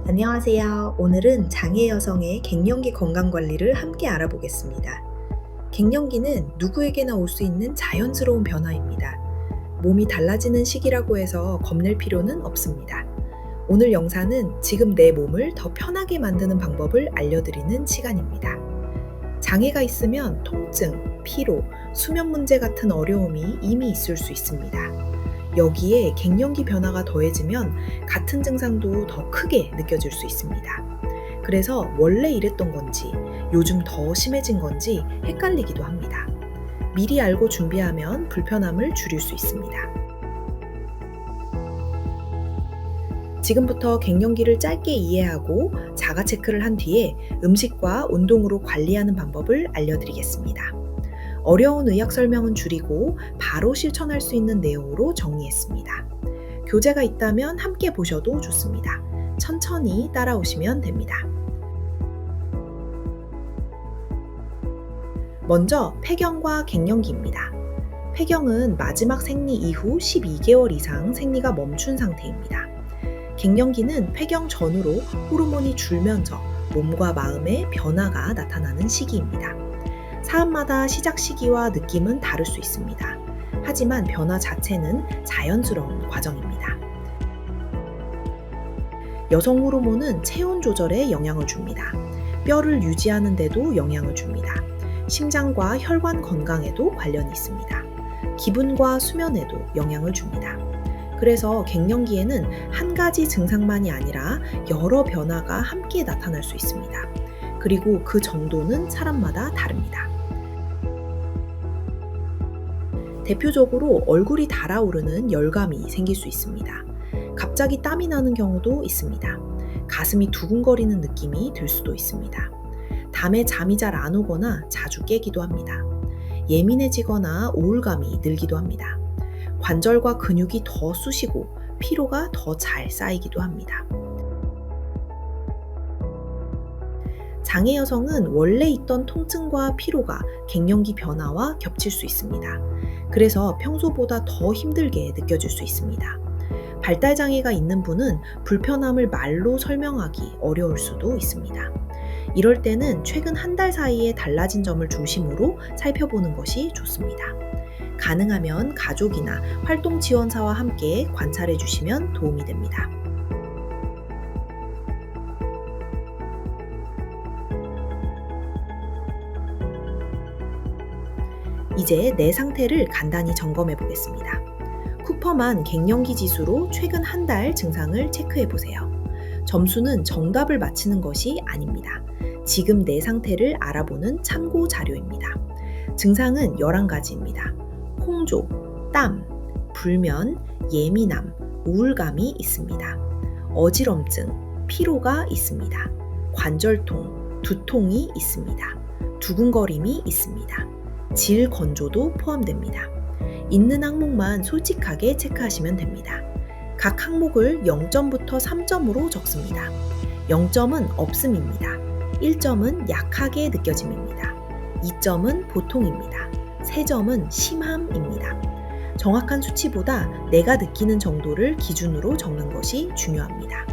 안녕하세요. 오늘은 장애 여성의 갱년기 건강 관리를 함께 알아보겠습니다. 갱년기는 누구에게나 올 수 있는 자연스러운 변화입니다. 몸이 달라지는 시기라고 해서 겁낼 필요는 없습니다. 오늘 영상은 지금 내 몸을 더 편하게 만드는 방법을 알려드리는 시간입니다. 장애가 있으면 통증, 피로, 수면 문제 같은 어려움이 이미 있을 수 있습니다. 여기에 갱년기 변화가 더해지면 같은 증상도 더 크게 느껴질 수 있습니다. 그래서 원래 이랬던 건지 요즘 더 심해진 건지 헷갈리기도 합니다. 미리 알고 준비하면 불편함을 줄일 수 있습니다. 지금부터 갱년기를 짧게 이해하고 자가 체크를 한 뒤에 음식과 운동으로 관리하는 방법을 알려드리겠습니다. 어려운 의학 설명은 줄이고 바로 실천할 수 있는 내용으로 정리했습니다. 교재가 있다면 함께 보셔도 좋습니다. 천천히 따라오시면 됩니다. 먼저 폐경과 갱년기입니다. 폐경은 마지막 생리 이후 12개월 이상 생리가 멈춘 상태입니다. 갱년기는 폐경 전후로 호르몬이 줄면서 몸과 마음의 변화가 나타나는 시기입니다. 사람마다 시작 시기와 느낌은 다를 수 있습니다. 하지만 변화 자체는 자연스러운 과정입니다. 여성 호르몬은 체온 조절에 영향을 줍니다. 뼈를 유지하는 데도 영향을 줍니다. 심장과 혈관 건강에도 관련이 있습니다. 기분과 수면에도 영향을 줍니다. 그래서 갱년기에는 한 가지 증상만이 아니라 여러 변화가 함께 나타날 수 있습니다. 그리고 그 정도는 사람마다 다릅니다. 대표적으로 얼굴이 달아오르는 열감이 생길 수 있습니다. 갑자기 땀이 나는 경우도 있습니다. 가슴이 두근거리는 느낌이 들 수도 있습니다. 밤에 잠이 잘 안 오거나 자주 깨기도 합니다. 예민해지거나 우울감이 늘기도 합니다. 관절과 근육이 더 쑤시고 피로가 더 잘 쌓이기도 합니다. 장애 여성은 원래 있던 통증과 피로가 갱년기 변화와 겹칠 수 있습니다. 그래서 평소보다 더 힘들게 느껴질 수 있습니다. 발달 장애가 있는 분은 불편함을 말로 설명하기 어려울 수도 있습니다. 이럴 때는 최근 한 달 사이에 달라진 점을 중심으로 살펴보는 것이 좋습니다. 가능하면 가족이나 활동 지원사와 함께 관찰해 주시면 도움이 됩니다. 이제 내 상태를 간단히 점검해 보겠습니다. 쿠퍼만 갱년기 지수로 최근 한 달 증상을 체크해 보세요. 점수는 정답을 맞히는 것이 아닙니다. 지금 내 상태를 알아보는 참고 자료입니다. 증상은 11가지입니다. 홍조, 땀, 불면, 예민함, 우울감이 있습니다. 어지럼증, 피로가 있습니다. 관절통, 두통이 있습니다. 두근거림이 있습니다. 질 건조도 포함됩니다. 있는 항목만 솔직하게 체크하시면 됩니다. 각 항목을 0점부터 3점으로 적습니다. 0점은 없음입니다. 1점은 약하게 느껴짐입니다. 2점은 보통입니다. 3점은 심함입니다. 정확한 수치보다 내가 느끼는 정도를 기준으로 적는 것이 중요합니다.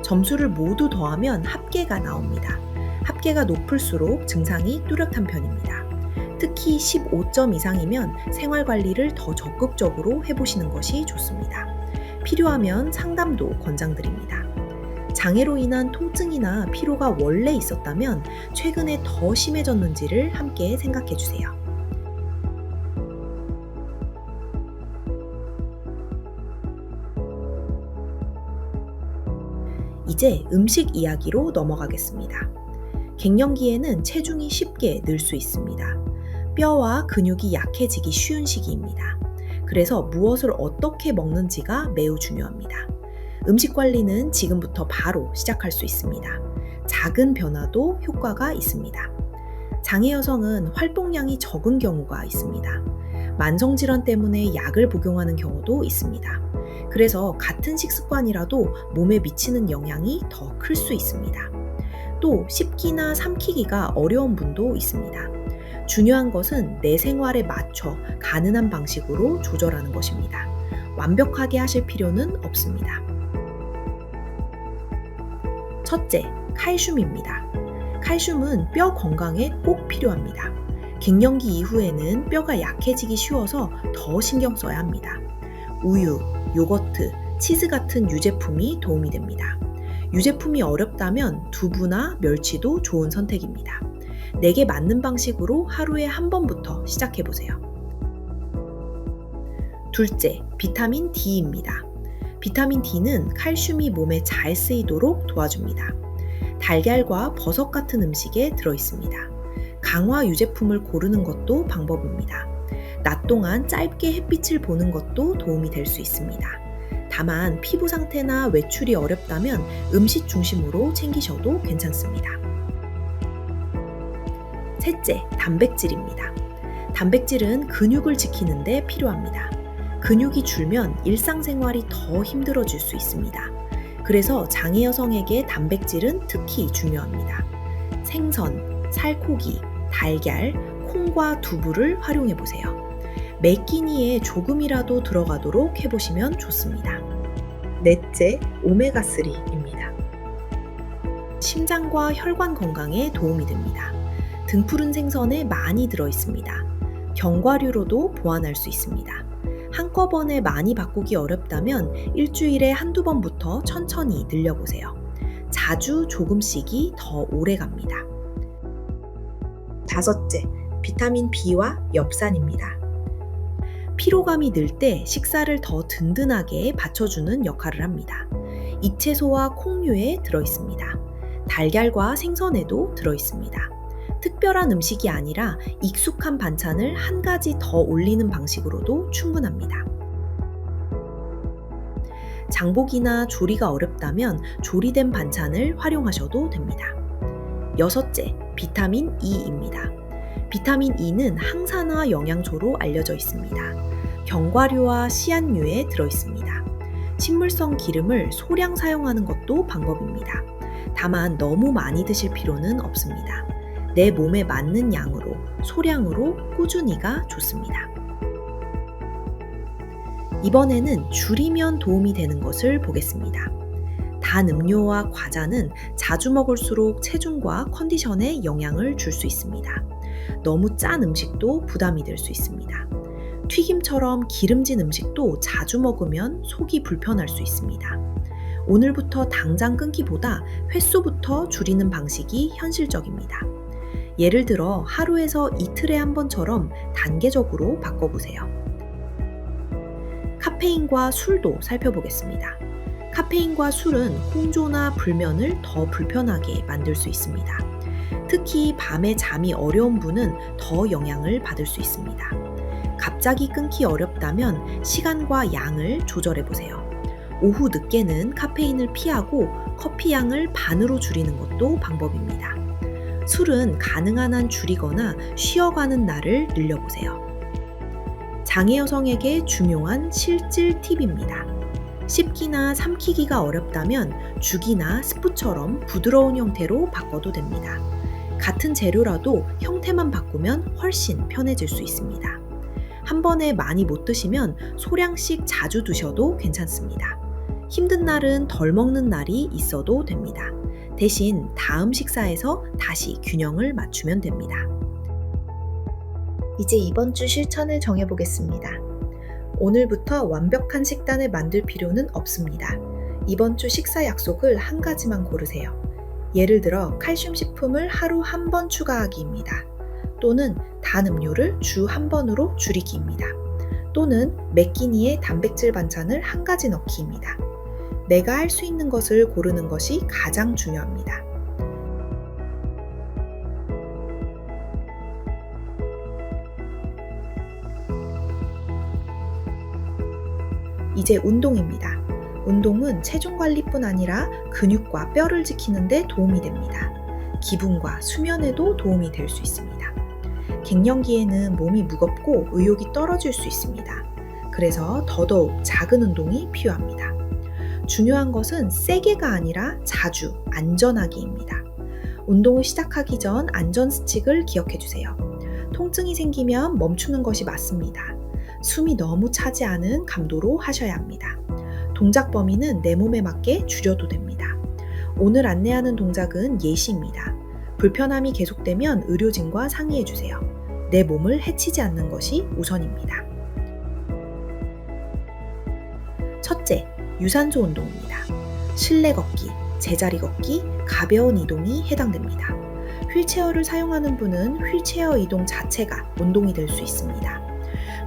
점수를 모두 더하면 합계가 나옵니다. 합계가 높을수록 증상이 뚜렷한 편입니다. 특히 15점 이상이면 생활 관리를 더 적극적으로 해보시는 것이 좋습니다. 필요하면 상담도 권장드립니다. 장애로 인한 통증이나 피로가 원래 있었다면 최근에 더 심해졌는지를 함께 생각해 주세요. 이제 음식 이야기로 넘어가겠습니다. 갱년기에는 체중이 쉽게 늘 수 있습니다. 뼈와 근육이 약해지기 쉬운 시기입니다. 그래서 무엇을 어떻게 먹는지가 매우 중요합니다. 음식 관리는 지금부터 바로 시작할 수 있습니다. 작은 변화도 효과가 있습니다. 장애 여성은 활동량이 적은 경우가 있습니다. 만성질환 때문에 약을 복용하는 경우도 있습니다. 그래서 같은 식습관이라도 몸에 미치는 영향이 더 클 수 있습니다. 또 씹기나 삼키기가 어려운 분도 있습니다. 중요한 것은 내 생활에 맞춰 가능한 방식으로 조절하는 것입니다. 완벽하게 하실 필요는 없습니다. 첫째, 칼슘입니다. 칼슘은 뼈 건강에 꼭 필요합니다. 갱년기 이후에는 뼈가 약해지기 쉬워서 더 신경 써야 합니다. 우유, 요거트, 치즈 같은 유제품이 도움이 됩니다. 유제품이 어렵다면 두부나 멸치도 좋은 선택입니다. 내게 맞는 방식으로 하루에 한 번부터 시작해보세요. 둘째, 비타민 D입니다. 비타민 D는 칼슘이 몸에 잘 쓰이도록 도와줍니다. 달걀과 버섯 같은 음식에 들어있습니다. 강화 유제품을 고르는 것도 방법입니다. 낮 동안 짧게 햇빛을 보는 것도 도움이 될 수 있습니다. 다만 피부 상태나 외출이 어렵다면 음식 중심으로 챙기셔도 괜찮습니다. 셋째, 단백질입니다. 단백질은 근육을 지키는 데 필요합니다. 근육이 줄면 일상생활이 더 힘들어질 수 있습니다. 그래서 장애 여성에게 단백질은 특히 중요합니다. 생선, 살코기, 달걀, 콩과 두부를 활용해 보세요. 매 끼니에 조금이라도 들어가도록 해보시면 좋습니다. 넷째, 오메가3입니다. 심장과 혈관 건강에 도움이 됩니다. 등푸른 생선에 많이 들어있습니다. 견과류로도 보완할 수 있습니다. 한꺼번에 많이 바꾸기 어렵다면 일주일에 한두 번부터 천천히 늘려보세요. 자주 조금씩이 더 오래 갑니다. 다섯째, 비타민 B와 엽산입니다. 피로감이 늘 때 식사를 더 든든하게 받쳐주는 역할을 합니다. 잎채소와 콩류에 들어있습니다. 달걀과 생선에도 들어있습니다. 특별한 음식이 아니라 익숙한 반찬을 한 가지 더 올리는 방식으로도 충분합니다. 장보기나 조리가 어렵다면 조리된 반찬을 활용하셔도 됩니다. 여섯째, 비타민 E입니다. 비타민 E는 항산화 영양소로 알려져 있습니다. 견과류와 씨앗류에 들어있습니다. 식물성 기름을 소량 사용하는 것도 방법입니다. 다만 너무 많이 드실 필요는 없습니다. 내 몸에 맞는 양으로, 소량으로 꾸준히가 좋습니다. 이번에는 줄이면 도움이 되는 것을 보겠습니다. 단 음료와 과자는 자주 먹을수록 체중과 컨디션에 영향을 줄 수 있습니다. 너무 짠 음식도 부담이 될 수 있습니다. 튀김처럼 기름진 음식도 자주 먹으면 속이 불편할 수 있습니다. 오늘부터 당장 끊기보다 횟수부터 줄이는 방식이 현실적입니다. 예를 들어 하루에서 이틀에 한 번처럼 단계적으로 바꿔보세요. 카페인과 술도 살펴보겠습니다. 카페인과 술은 홍조나 불면을 더 불편하게 만들 수 있습니다. 특히 밤에 잠이 어려운 분은 더 영향을 받을 수 있습니다. 갑자기 끊기 어렵다면 시간과 양을 조절해보세요. 오후 늦게는 카페인을 피하고 커피 양을 반으로 줄이는 것도 방법입니다. 술은 가능한 한 줄이거나 쉬어가는 날을 늘려보세요. 장애 여성에게 중요한 실질 팁입니다. 씹기나 삼키기가 어렵다면 죽이나 스프처럼 부드러운 형태로 바꿔도 됩니다. 같은 재료라도 형태만 바꾸면 훨씬 편해질 수 있습니다. 한 번에 많이 못 드시면 소량씩 자주 드셔도 괜찮습니다. 힘든 날은 덜 먹는 날이 있어도 됩니다. 대신 다음 식사에서 다시 균형을 맞추면 됩니다. 이제 이번 주 실천을 정해보겠습니다. 오늘부터 완벽한 식단을 만들 필요는 없습니다. 이번 주 식사 약속을 한 가지만 고르세요. 예를 들어 칼슘 식품을 하루 한 번 추가하기입니다. 또는 단 음료를 주 한 번으로 줄이기입니다. 또는 매 끼니에 단백질 반찬을 한 가지 넣기입니다. 내가 할 수 있는 것을 고르는 것이 가장 중요합니다. 이제 운동입니다. 운동은 체중 관리뿐 아니라 근육과 뼈를 지키는 데 도움이 됩니다. 기분과 수면에도 도움이 될 수 있습니다. 갱년기에는 몸이 무겁고 의욕이 떨어질 수 있습니다. 그래서 더더욱 작은 운동이 필요합니다. 중요한 것은 세게가 아니라 자주, 안전하게입니다. 운동을 시작하기 전 안전 수칙을 기억해 주세요. 통증이 생기면 멈추는 것이 맞습니다. 숨이 너무 차지 않은 감도로 하셔야 합니다. 동작 범위는 내 몸에 맞게 줄여도 됩니다. 오늘 안내하는 동작은 예시입니다. 불편함이 계속되면 의료진과 상의해주세요. 내 몸을 해치지 않는 것이 우선입니다. 첫째, 유산소 운동입니다. 실내 걷기, 제자리 걷기, 가벼운 이동이 해당됩니다. 휠체어를 사용하는 분은 휠체어 이동 자체가 운동이 될 수 있습니다.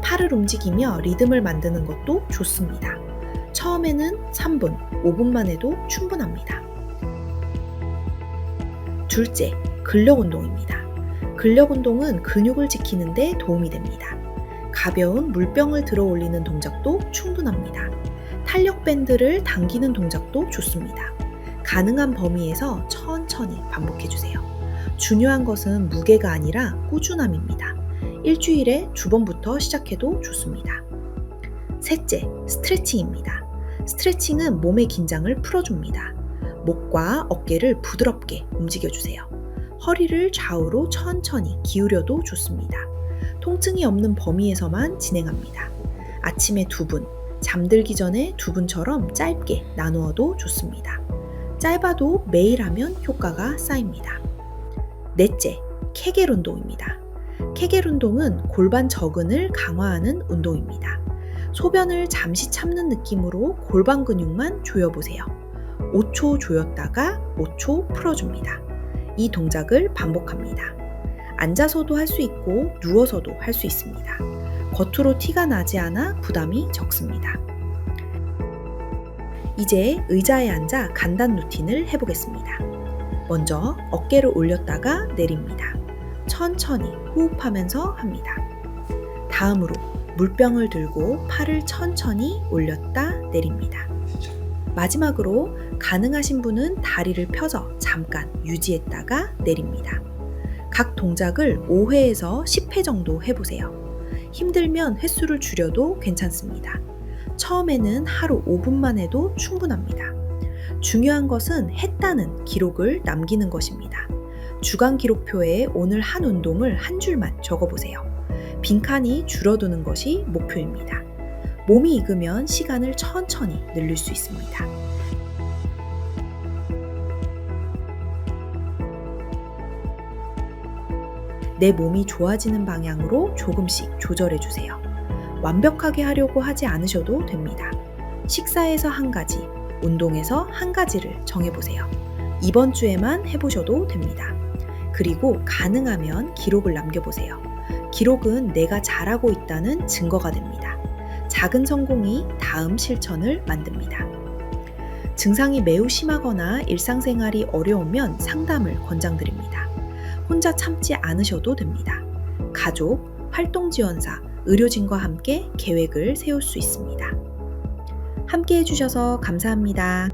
팔을 움직이며 리듬을 만드는 것도 좋습니다. 처음에는 3분, 5분만 해도 충분합니다. 둘째, 근력 운동입니다. 근력 운동은 근육을 지키는 데 도움이 됩니다. 가벼운 물병을 들어 올리는 동작도 충분합니다. 탄력 밴드를 당기는 동작도 좋습니다. 가능한 범위에서 천천히 반복해주세요. 중요한 것은 무게가 아니라 꾸준함입니다. 일주일에 2번부터 시작해도 좋습니다. 셋째, 스트레칭입니다. 스트레칭은 몸의 긴장을 풀어줍니다. 목과 어깨를 부드럽게 움직여주세요. 허리를 좌우로 천천히 기울여도 좋습니다. 통증이 없는 범위에서만 진행합니다. 아침에 2분, 잠들기 전에 2분처럼 짧게 나누어도 좋습니다. 짧아도 매일 하면 효과가 쌓입니다. 넷째, 케겔 운동입니다. 케겔 운동은 골반 저근을 강화하는 운동입니다. 소변을 잠시 참는 느낌으로 골반 근육만 조여보세요. 5초 조였다가 5초 풀어줍니다. 이 동작을 반복합니다. 앉아서도 할 수 있고 누워서도 할 수 있습니다. 겉으로 티가 나지 않아 부담이 적습니다. 이제 의자에 앉아 간단 루틴을 해보겠습니다. 먼저 어깨를 올렸다가 내립니다. 천천히 호흡하면서 합니다. 다음으로 물병을 들고 팔을 천천히 올렸다 내립니다. 마지막으로 가능하신 분은 다리를 펴서 잠깐 유지했다가 내립니다. 각 동작을 5회에서 10회 정도 해보세요. 힘들면 횟수를 줄여도 괜찮습니다. 처음에는 하루 5분만 해도 충분합니다. 중요한 것은 했다는 기록을 남기는 것입니다. 주간 기록표에 오늘 한 운동을 한 줄만 적어보세요. 빈칸이 줄어드는 것이 목표입니다. 몸이 익으면 시간을 천천히 늘릴 수 있습니다. 내 몸이 좋아지는 방향으로 조금씩 조절해주세요. 완벽하게 하려고 하지 않으셔도 됩니다. 식사에서 한 가지, 운동에서 한 가지를 정해보세요. 이번 주에만 해보셔도 됩니다. 그리고 가능하면 기록을 남겨보세요. 기록은 내가 잘하고 있다는 증거가 됩니다. 작은 성공이 다음 실천을 만듭니다. 증상이 매우 심하거나 일상생활이 어려우면 상담을 권장드립니다. 혼자 참지 않으셔도 됩니다. 가족, 활동지원사, 의료진과 함께 계획을 세울 수 있습니다. 함께 해주셔서 감사합니다.